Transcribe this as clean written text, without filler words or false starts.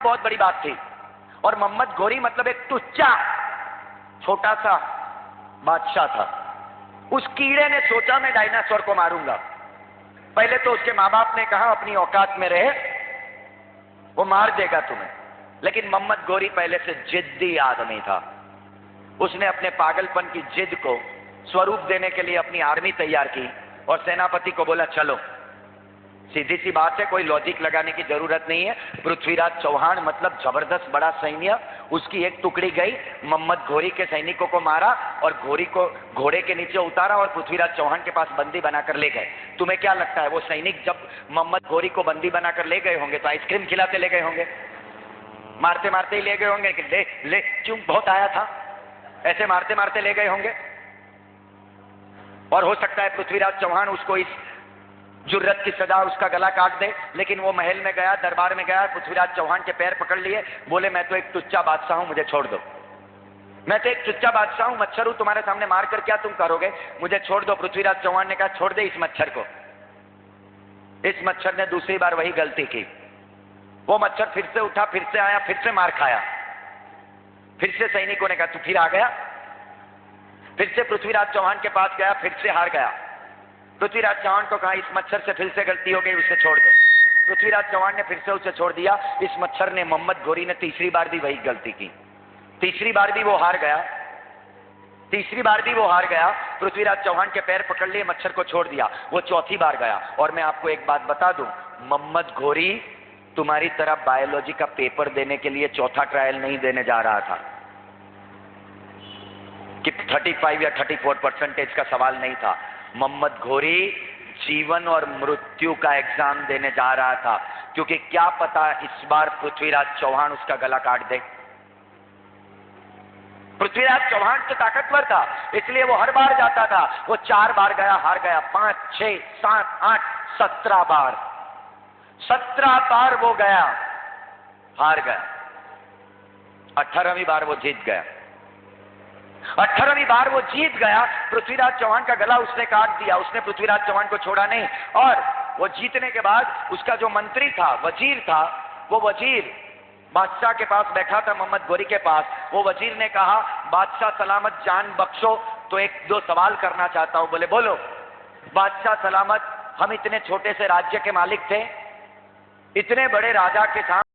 बहुत बड़ी बात थी। और मोहम्मद घोरी मतलब एक टुच्चा छोटा सा बादशाह था। उस कीड़े ने सोचा मैं डायनासोर को मारूंगा। पहले तो उसके माँ बाप ने कहा अपनी औकात में रहे, वो मार देगा तुम्हें। लेकिन मोहम्मद घोरी पहले से जिद्दी आदमी था। उसने अपने पागलपन की जिद को स्वरूप देने के लिए अपनी आर्मी तैयार की और सेनापति को बोला चलो। सीधी सी बात है, कोई लॉजिक लगाने की जरूरत नहीं है। पृथ्वीराज चौहान मतलब जबरदस्त बड़ा सैन्य, उसकी एक टुकड़ी गई, मोहम्मद घोरी के सैनिकों को मारा और घोरी को घोड़े के नीचे उतारा और पृथ्वीराज चौहान के पास बंदी बनाकर ले गए। तुम्हें क्या लगता है वो सैनिक जब मोहम्मद घोरी को बंदी बनाकर ले गए होंगे तो आइसक्रीम खिलाते ले गए होंगे? मारते मारते ही ले गए होंगे कि ले ले क्यों बहुत आया था, ऐसे मारते मारते ले गए होंगे। और हो सकता है पृथ्वीराज चौहान उसको इस जुर्रत की सजा उसका गला काट दे। लेकिन वो महल में गया, दरबार में गया, पृथ्वीराज चौहान के पैर पकड़ लिए, बोले मैं तो एक टुच्चा बादशाह हूं, मुझे छोड़ दो। मैं तो एक टुच्चा बादशाह हूं, मच्छर हूं, तुम्हारे सामने मार कर क्या तुम करोगे, मुझे छोड़ दो। पृथ्वीराज चौहान ने कहा छोड़ दे इस मच्छर को। इस मच्छर ने दूसरी बार वही गलती की। वो मच्छर फिर से उठा, फिर से आया, फिर से मार खाया। फिर से सैनिकों ने कहा तू फिर आ गया। फिर से पृथ्वीराज चौहान के पास गया, फिर से हार गया। पृथ्वीराज चौहान को कहा इस मच्छर से फिर से गलती हो गई, उसे छोड़ दो। पृथ्वीराज चौहान ने फिर से उसे छोड़ दिया। इस मच्छर ने, मोहम्मद घोरी ने तीसरी बार भी वही गलती की। तीसरी बार भी वो हार गया। तीसरी बार भी वो हार गया। पृथ्वीराज चौहान के पैर पकड़ लिए, मच्छर को छोड़ दिया। वो चौथी बार गया। और मैं आपको एक बात बता दूं, मोहम्मद घोरी तुम्हारी तरह बायोलॉजी का पेपर देने के लिए चौथा ट्रायल नहीं देने जा रहा था कि 35 या 34% का सवाल नहीं था। मोहम्मद घोरी जीवन और मृत्यु का एग्जाम देने जा रहा था, क्योंकि क्या पता इस बार पृथ्वीराज चौहान उसका गला काट दे। पृथ्वीराज चौहान तो ताकतवर था, इसलिए वो हर बार जाता था। वो 4 बार गया, हार गया। 5, 6, 7, 8, 17 बार। 17 बार वो गया, हार गया। 18वीं बार वो जीत गया। 18वीं बार वो जीत गया। पृथ्वीराज चौहान का गला उसने काट दिया। उसने पृथ्वीराज चौहान को छोड़ा नहीं। और वो जीतने के बाद उसका जो मंत्री था, वजीर था, वो वजीर बादशाह के पास बैठा था, मोहम्मद घोरी के पास। वो वजीर ने कहा बादशाह सलामत जान बख्शो, तो 1-2 सवाल करना चाहता हूं। बोले बोलो। बादशाह सलामत, हम इतने छोटे से राज्य के मालिक थे, इतने बड़े राजा के साथ